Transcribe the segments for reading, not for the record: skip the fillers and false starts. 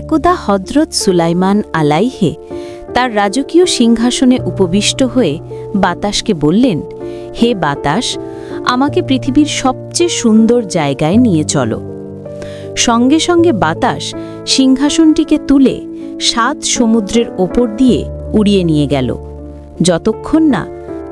একদা হযরত সুলাইমান আলাইহে তার রাজকীয় সিংহাসনে উপবিষ্ট হয়ে বাতাসকে বললেন, হে বাতাস, আমাকে পৃথিবীর সবচেয়ে সুন্দর জায়গায় নিয়ে চলো। সঙ্গে সঙ্গে বাতাস সিংহাসনটিকে তুলে 7 সমুদ্রের ওপর দিয়ে উড়িয়ে নিয়ে গেল, যতক্ষণ না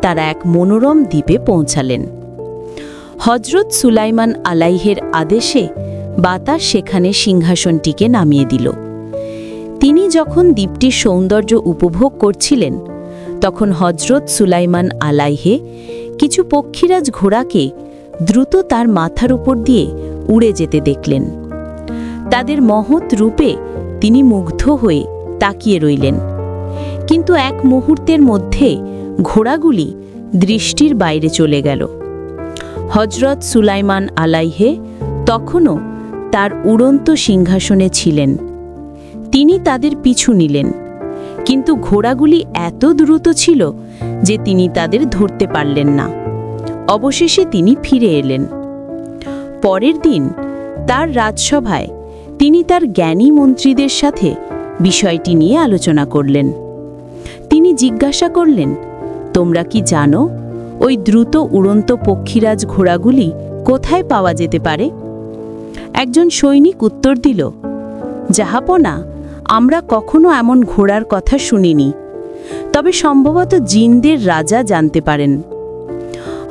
তারা এক মনোরম দ্বীপে পৌঁছালেন। হযরত সুলাইমান আলাইহের আদেশে বাতাস সেখানে সিংহাসনটিকে নামিয়ে দিল। তিনি যখন দ্বীপটির সৌন্দর্য উপভোগ করছিলেন, তখন হযরত সুলাইমান আলাইহে কিছু পক্ষীরাজ ঘোড়াকে দ্রুত তার মাথার উপর দিয়ে উড়ে যেতে দেখলেন। তাদের মহৎ রূপে তিনি মুগ্ধ হয়ে তাকিয়ে রইলেন, কিন্তু এক মুহূর্তের মধ্যে ঘোড়াগুলি দৃষ্টির বাইরে চলে গেল। হযরত সুলাইমান আলাইহে তখনও তার উড়ন্ত সিংহাসনে ছিলেন। তিনি তাদের পিছু নিলেন, কিন্তু ঘোড়াগুলি এত দ্রুত ছিল যে তিনি তাদের ধরতে পারলেন না। অবশেষে তিনি ফিরে এলেন। পরের দিন তার রাজসভায় তিনি তার জ্ঞানী মন্ত্রীদের সাথে বিষয়টি নিয়ে আলোচনা করলেন। তিনি জিজ্ঞাসা করলেন, তোমরা কি জানো ওই দ্রুত উড়ন্ত পক্ষীরাজ ঘোড়াগুলি কোথায় পাওয়া যেতে পারে? একজন সৈনিক উত্তর দিল, জাহাপনা, আমরা কখনো এমন ঘোড়ার কথা শুনিনি, তবে সম্ভবত জিনদের রাজা জানতে পারেন।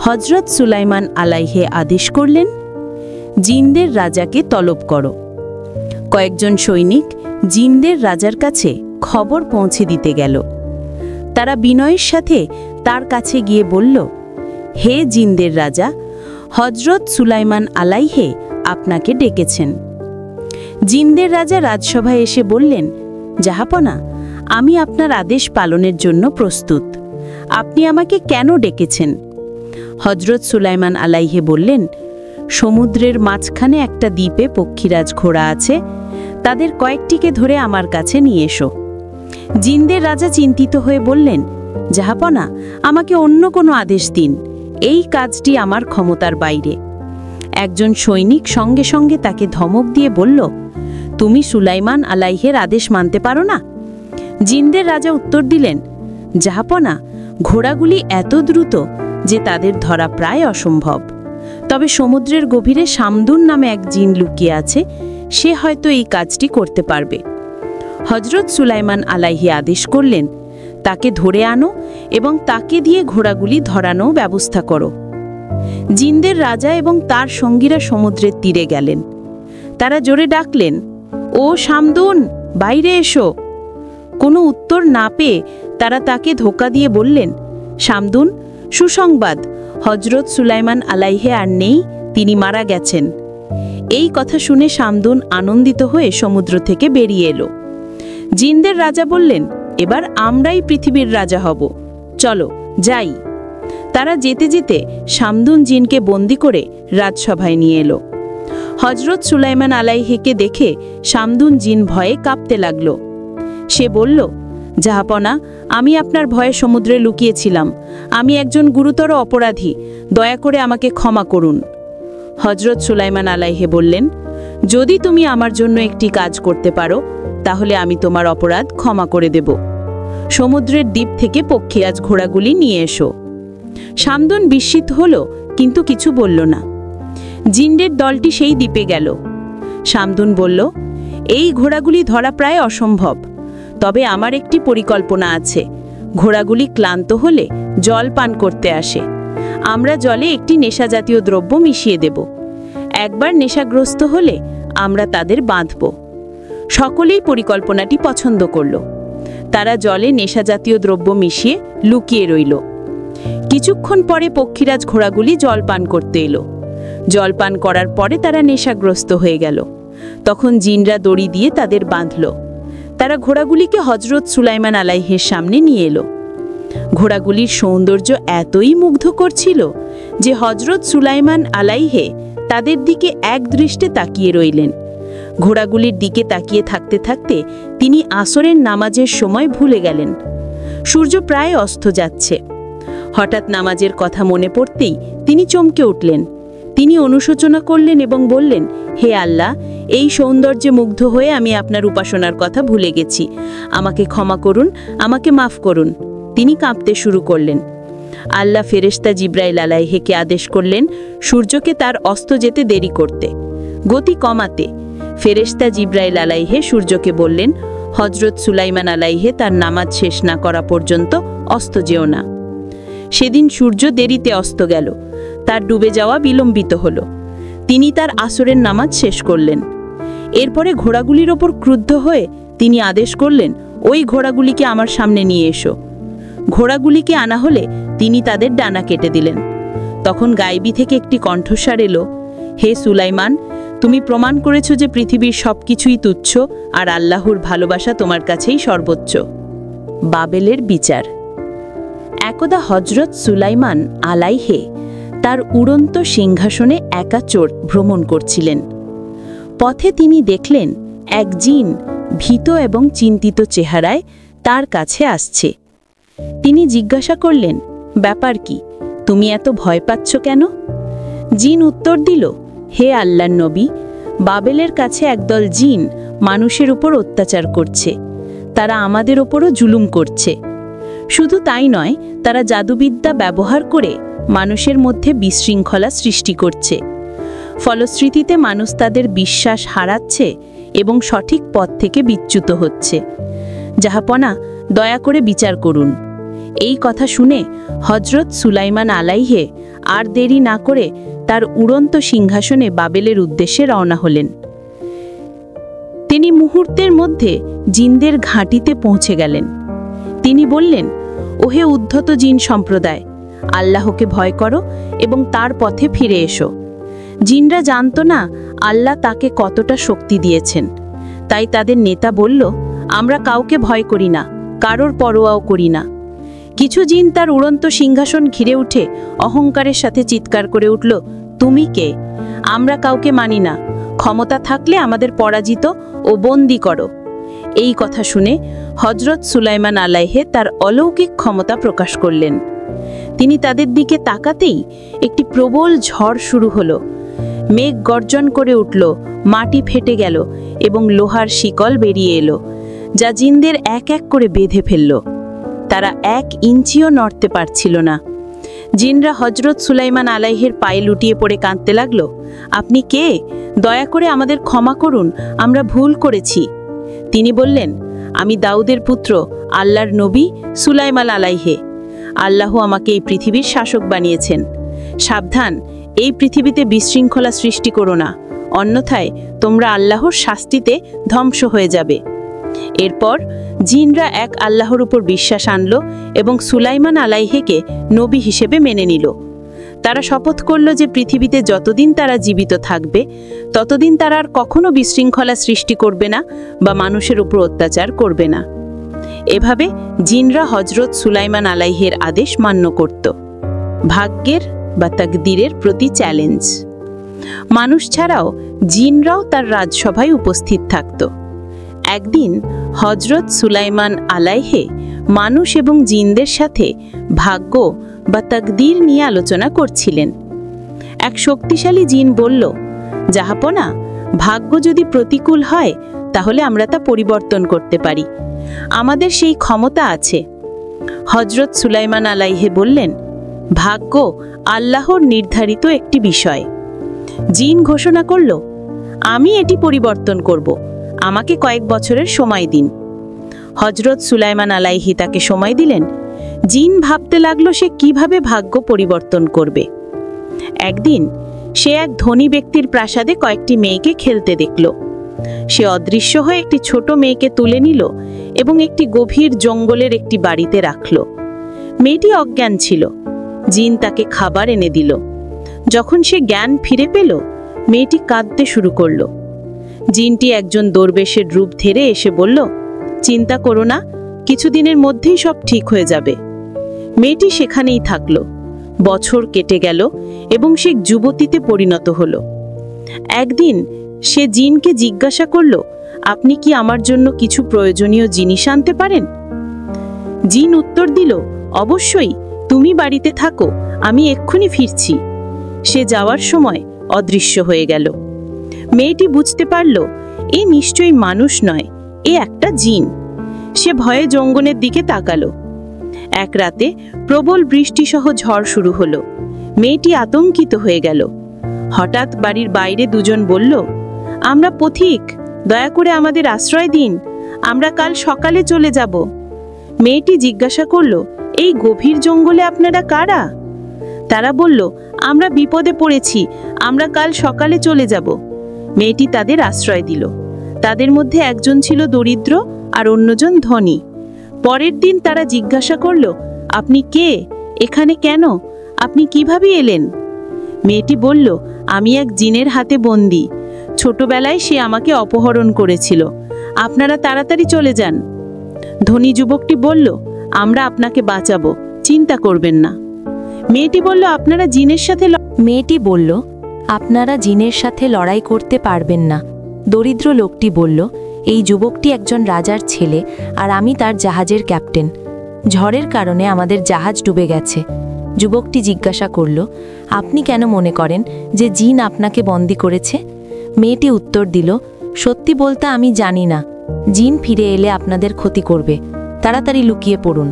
হযরত সুলাইমান আলাইহে আদেশ করলেন, জিনদের রাজাকে তলব করো। কয়েকজন সৈনিক জিনদের রাজার কাছে খবর পৌঁছে দিতে গেল। তারা বিনয়ের সাথে তার কাছে গিয়ে বলল, হে জিনদের রাজা, হযরত সুলাইমান আলাইহে আপনাকে ডেকেছেন। জিনদের রাজা রাজসভায় এসে বললেন, জাহাপনা, আমি আপনার আদেশ পালনের জন্য প্রস্তুত। আপনি আমাকে কেন ডেকেছেন? হযরত সুলাইমান আলাইহে বললেন, সমুদ্রের মাঝখানে একটা দ্বীপে পক্ষীরাজ ঘোড়া আছে, তাদের কয়েকটিকে ধরে আমার কাছে নিয়ে এসো। জিনদের রাজা চিন্তিত হয়ে বললেন, জাহাপনা, আমাকে অন্য কোনো আদেশ দিন, এই কাজটি আমার ক্ষমতার বাইরে। একজন সৈনিক সঙ্গে সঙ্গে তাকে ধমক দিয়ে বলল, তুমি সুলাইমান আলাইহের আদেশ মানতে পারো না? জিনদের রাজা উত্তর দিলেন, জাহাপনা, ঘোড়াগুলি এত দ্রুত যে তাদের ধরা প্রায় অসম্ভব। তবে সমুদ্রের গভীরে শামদুন নামে এক জিন লুকিয়ে আছে, সে হয়তো এই কাজটি করতে পারবে। হযরত সুলাইমান আলাইহি আদেশ করলেন, তাকে ধরে আনো এবং তাকে দিয়ে ঘোড়াগুলি ধরানোর ব্যবস্থা করো। জিনদের রাজা এবং তার সঙ্গীরা সমুদ্রের তীরে গেলেন। তারা জোরে ডাকলেন, ও শামদুন, বাইরে এসো। কোনো উত্তর না পেয়ে তারা তাকে ধোঁকা দিয়ে বললেন, শামদুন, সুসংবাদ, হযরত সুলাইমান আলাইহে আর নেই, তিনি মারা গেছেন। এই কথা শুনে শামদুন আনন্দিত হয়ে সমুদ্র থেকে বেরিয়ে এলো। জিনদের রাজা বললেন, এবার আমরাই পৃথিবীর রাজা হব, চলো যাই। তারা যেতে যেতে শামদুন জিনকে বন্দি করে রাজসভায় নিয়ে এলো। হযরত সুলাইমান আলাইহিকে দেখে শামদুন জিন ভয়ে কাঁপতে লাগল। সে বলল, জাহাপনা, আমি আপনার ভয়ে সমুদ্রে লুকিয়েছিলাম। আমি একজন গুরুতর অপরাধী, দয়া করে আমাকে ক্ষমা করুন। হযরত সুলাইমান আলাইহি বললেন, যদি তুমি আমার জন্য একটি কাজ করতে পারো, তাহলে আমি তোমার অপরাধ ক্ষমা করে দেব। সমুদ্রের দ্বীপ থেকে পক্ষীরাজ ঘোড়াগুলি নিয়ে এসো। শামদুন বিস্মিত হল, কিন্তু কিছু বলল না। জিনদের দলটি সেই দ্বীপে গেল। শামদুন বলল, এই ঘোড়াগুলি ধরা প্রায় অসম্ভব, তবে আমার একটি পরিকল্পনা আছে। ঘোড়াগুলি ক্লান্ত হলে জল পান করতে আসে। আমরা জলে একটি নেশাজাতীয় দ্রব্য মিশিয়ে দেব। একবার নেশাগ্রস্ত হলে আমরা তাদের বাঁধব। সকলেই পরিকল্পনাটি পছন্দ করল। তারা জলে নেশাজাতীয় দ্রব্য মিশিয়ে লুকিয়ে রইল। কিছুক্ষণ পরে পক্ষীরাজ ঘোড়াগুলি জল পান করতে এলো। জল পান করার পরে তারা নেশাগ্রস্ত হয়ে গেল। তখন জিনরা দড়ি দিয়ে তাদের বাঁধল। তারা ঘোড়াগুলিকে হযরত সুলাইমান আলাইহির সামনে নিয়ে এলো। ঘোড়াগুলির সৌন্দর্য এতই মুগ্ধ করছিল যে হযরত সুলাইমান আলাইহে তাদের দিকে এক দৃষ্টে তাকিয়ে রইলেন। ঘোড়াগুলির দিকে তাকিয়ে থাকতে থাকতে তিনি আসরের নামাজের সময় ভুলে গেলেন। সূর্য প্রায় অস্ত যাচ্ছে। হঠাৎ নামাজের কথা মনে পড়তেই তিনি চমকে উঠলেন। তিনি অনুশোচনা করলেন এবং বললেন, হে আল্লাহ, এই সৌন্দর্যে মুগ্ধ হয়ে আমি আপনার উপাসনার কথা ভুলে গেছি। আমাকে ক্ষমা করুন, আমাকে মাফ করুন। তিনি কাঁপতে শুরু করলেন। আল্লাহ ফেরেশতা জিব্রাইল আলাইহিকে আদেশ করলেন সূর্যকে তার অস্ত যেতে দেরি করতে, গতি কমাতে। ফেরেশতা জিব্রাইল আলাইহি সূর্যকে বললেন, হযরত সুলাইমান আলাইহি তার নামাজ শেষ না করা পর্যন্ত অস্ত যেও না। সেদিন সূর্য দেরিতে অস্ত গেল, তার ডুবে যাওয়া বিলম্বিত হল। তিনি তার আসরের নামাজ শেষ করলেন। এরপরে ঘোড়াগুলির ওপর ক্রুদ্ধ হয়ে তিনি আদেশ করলেন, ওই ঘোড়াগুলিকে আমার সামনে নিয়ে এসো। ঘোড়াগুলিকে আনা হলে তিনি তাদের ডানা কেটে দিলেন। তখন গায়েবী থেকে একটি কণ্ঠস্বর এলো, হে সুলাইমান, তুমি প্রমাণ করেছো যে পৃথিবীর সবকিছুই তুচ্ছ আর আল্লাহর ভালোবাসা তোমার কাছেই সর্বোচ্চ। বাবেলের বিচার। একদা হযরত সুলাইমান আলাইহি তার উড়ন্ত সিংহাসনে একা ভ্রমণ করছিলেন। পথে তিনি দেখলেন এক জিন ভীত এবং চিন্তিত চেহারায় তার কাছে আসছে। তিনি জিজ্ঞাসা করলেন, ব্যাপার কি? তুমি এত ভয় পাচ্ছ কেন? জিন উত্তর দিল, হে আল্লাহর নবী, বাবেলের কাছে একদল জিন মানুষের উপর অত্যাচার করছে। তারা আমাদের ওপরও জুলুম করছে। শুধু তাই নয়, তারা জাদুবিদ্যা ব্যবহার করে মানুষের মধ্যে বিশৃঙ্খলা সৃষ্টি করছে। ফলশ্রুতিতে মানুষ তাদের বিশ্বাস হারাচ্ছে এবং সঠিক পথ থেকে বিচ্যুত হচ্ছে। জাহাপনা, দয়া করে বিচার করুন। এই কথা শুনে হযরত সুলাইমান আলাইহি আর দেরি না করে তার উড়ন্ত সিংহাসনে বাবেলের উদ্দেশ্যে রওনা হলেন। তিনি মুহূর্তের মধ্যে জিনদের ঘাঁটিতে পৌঁছে গেলেন। তিনি বললেন, ওহে উদ্ধত জিন সম্প্রদায়, আল্লাহকে ভয় করো এবং তার পথে ফিরে এসো। জিনরা জানত না আল্লাহ তাকে কতটা শক্তি দিয়েছেন। তাই তাদের নেতা বলল, আমরা কাউকে ভয় করি না, কারোর পরোয়াও করি না। কিছু জিন তার উড়ন্ত সিংহাসন ঘিরে উঠে অহংকারের সাথে চিৎকার করে উঠল, তুমি কে? আমরা কাউকে মানি না। ক্ষমতা থাকলে আমাদের পরাজিত ও বন্দী করো। এই কথা শুনে হযরত সুলাইমান আলাইহি তার অলৌকিক ক্ষমতা প্রকাশ করলেন। তিনি তাদের দিকে তাকাতেই একটি প্রবল ঝড় শুরু হলো। মেঘ গর্জন করে উঠল, মাটি ফেটে গেল এবং লোহার শিকল বেরিয়ে এলো, যা জিনদের এক এক করে বেঁধে ফেলল। তারা 1 ইঞ্চিও নড়তে পারছিল না। জিনরা হযরত সুলাইমান আলাইহির পায়ে লুটিয়ে পড়ে কাঁদতে লাগলো, আপনি কে? দয়া করে আমাদের ক্ষমা করুন, আমরা ভুল করেছি। তিনি বললেন, আমি দাউদের পুত্র আল্লাহর নবী সুলাইমান আলাইহি। আল্লাহ আমাকে এই পৃথিবীর শাসক বানিয়েছেন। সাবধান, এই পৃথিবীতে বিশৃঙ্খলা সৃষ্টি করো না, অন্যথায় তোমরা আল্লাহর শাস্তিতে ধ্বংস হয়ে যাবে। এরপর জিনরা এক আল্লাহর উপর বিশ্বাস আনলো এবং সুলাইমান আলাইহিকে নবী হিসেবে মেনে নিল। তারা শপথ করল যে পৃথিবীতে যতদিন তারা জীবিত থাকবে ততদিন তারা আর কখনো বিশৃঙ্খলা সৃষ্টি করবে না বা মানুষের উপর অত্যাচার করবে না। এভাবে জিনরা হযরত সুলাইমান আলাইহির আদেশ মান্য করত। ভাগ্যের বা তাকদীরের প্রতি চ্যালেঞ্জ। মানুষ ছাড়াও জিনরাও তার রাজসভায় উপস্থিত থাকত। একদিন হযরত সুলাইমান আলাইহি মানুষ এবং জিনদের সাথে ভাগ্য বা তাকদীর নিয়ে আলোচনা করছিলেন। এক শক্তিশালী জিন বলল, জাহাপনা, ভাগ্য যদি প্রতিকূল হয় তাহলে আমরা তা পরিবর্তন করতে পারি। আমাদের সেই ক্ষমতা আছে। হযরত সুলাইমান আলাইহি বললেন, ভাগ্য আল্লাহর নির্ধারিত একটি বিষয়। জিন ঘোষণা করল, আমি এটি পরিবর্তন করব, আমাকে কয়েক বছরের সময় দিন। হযরত সুলাইমান আলাইহি তাকে সময় দিলেন। জিন ভাবতে লাগলো সে কিভাবে ভাগ্য পরিবর্তন করবে। একদিন সে এক ধনী ব্যক্তির প্রাসাদে কয়েকটি মেয়েকে খেলতে দেখল। সে অদৃশ্য হয়ে একটি ছোট মেয়েকে তুলে নিল এবং একটি গভীর জঙ্গলের একটি বাড়িতে রাখল। মেয়েটি অজ্ঞান ছিল। জিন তাকে খাবার এনে দিল। যখন সে জ্ঞান ফিরে পেল, মেয়েটি কাঁদতে শুরু করল। জিনটি একজন দরবেশের রূপ ধরে এসে বলল, চিন্তা করো না, কিছুদিনের মধ্যেই সব ঠিক হয়ে যাবে। মেয়েটি সেখানেই থাকল। বছর কেটে গেল এবং সে যুবতীতে পরিণত হলো। একদিন সে জিনকে জিজ্ঞাসা করল, আপনি কি আমার জন্য কিছু প্রয়োজনীয় জিনিস আনতে পারেন? জিন উত্তর দিল, অবশ্যই, তুমি বাড়িতে থাকো, আমি এক্ষুনি ফিরছি। সে যাওয়ার সময় অদৃশ্য হয়ে গেল। মেয়েটি বুঝতে পারল এ নিশ্চয়ই মানুষ নয়, এ একটা জিন। সে ভয়ে জঙ্গলের দিকে তাকালো। এক রাতে প্রবল বৃষ্টিসহ ঝড় শুরু হলো। মেয়েটি আতঙ্কিত হয়ে গেল। হঠাৎ বাড়ির বাইরে দুজন বলল, আমরা পথিক, দয়া করে আমাদের আশ্রয় দিন, আমরা কাল সকালে চলে যাব। মেয়েটি জিজ্ঞাসা করল, এই গভীর জঙ্গলে আপনারা কারা? তারা বলল, আমরা বিপদে পড়েছি, আমরা কাল সকালে চলে যাব। মেয়েটি তাদের আশ্রয় দিল। তাদের মধ্যে একজন ছিল দরিদ্র আর অন্যজন ধনী। পরের দিন তারা জিজ্ঞাসা করল, আপনি কে? এখানে কেন? আপনি কিভাবে এলেন? মেয়েটি বলল, আমি এক জিনের হাতে বন্দী। ছোটবেলায় সে আমাকে অপহরণ করেছিল। আপনারা তাড়াতাড়ি চলে যান। ধনী যুবকটি বলল, আমরা আপনাকে বাঁচাবো, চিন্তা করবেন না। মেয়েটি বলল, আপনারা জিনের সাথে মেয়েটি বলল, আপনারা জিনের সাথে লড়াই করতে পারবেন না। দরিদ্র লোকটি বলল, এই যুবকটি একজন রাজার ছেলে আর আমি তার জাহাজের ক্যাপ্টেন। ঝড়ের কারণে আমাদের জাহাজ ডুবে গেছে। যুবকটি জিজ্ঞাসা করল, আপনি কেন মনে করেন যে জিন আপনাকে বন্দী করেছে? মেয়েটি উত্তর দিল, সত্যি বলতে আমি জানি না। জিন ফিরে এলে আপনাদের ক্ষতি করবে, তাড়াতাড়ি লুকিয়ে পড়ুন।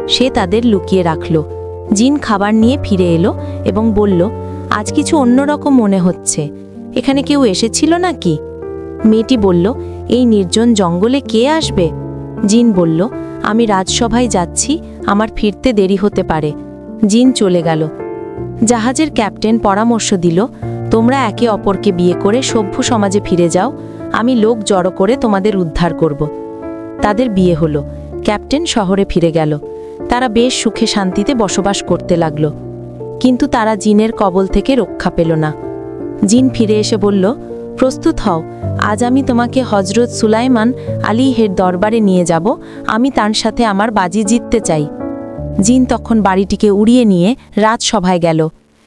সে তাদের লুকিয়ে রাখল। জিন খাবার নিয়ে ফিরে এলো এবং বলল, আজ কিছু অন্যরকম মনে হচ্ছে। এখানে কেউ এসেছিল নাকি? মেয়েটি বলল, এই নির্জন জঙ্গলে কে আসবে? জিন বলল, আমি রাজসভায় যাচ্ছি, আমার ফিরতে দেরি হতে পারে। জিন চলে গেল। জাহাজের ক্যাপ্টেন পরামর্শ দিল, তোমরা একে অপরকে বিয়ে করে সভ্য সমাজে ফিরে যাও, আমি লোক জড়ো করে তোমাদের উদ্ধার করব। তাদের বিয়ে হলো। ক্যাপ্টেন শহরে ফিরে গেল। তারা বেশ সুখে শান্তিতে বসবাস করতে লাগল। কিন্তু তারা জিনের কবল থেকে রক্ষা পেল না। জিন ফিরে এসে বলল, প্রস্তুত হও, আজ আমি তোমাকে হজরত সুলাইমান আলীহের দরবারে নিয়ে যাব। আমি তার সাথে আমার বাজি জিততে চাই। জিন তখন বাড়িটিকে উড়িয়ে নিয়ে রাজসভায় গেল।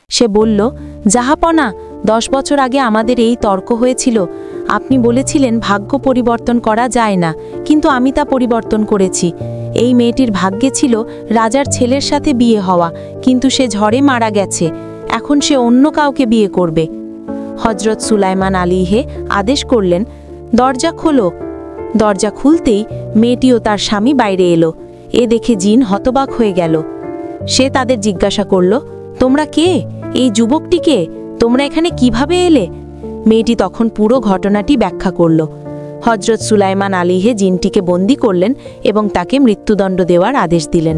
সে বলল, জাহাপনা, 10 বছর আগে আমাদের এই তর্ক হয়েছিল। আপনি বলেছিলেন ভাগ্য পরিবর্তন করা যায় না, কিন্তু আমি তা পরিবর্তন করেছি। এই মেয়েটির ভাগ্যে ছিল রাজার ছেলের সাথে বিয়ে হওয়া, কিন্তু সে ঝড়ে মারা গেছে। এখন সে অন্য কাউকে বিয়ে করবে। হজরত সুলাইমান আলীহে আদেশ করলেন, দরজা খোলো। দরজা খুলতেই মেয়েটি ও তার স্বামী বাইরে এলো। এ দেখে জিন হতবাক হয়ে গেল। সে তাদের জিজ্ঞাসা করল, তোমরা কে? এই যুবকটিকে? তোমরা এখানে কিভাবে এলে? মেয়েটি তখন পুরো ঘটনাটি ব্যাখ্যা করল। হজরত সুলাইমান আলীহে জিনটিকে বন্দী করলেন এবং তাকে মৃত্যুদণ্ড দেওয়ার আদেশ দিলেন।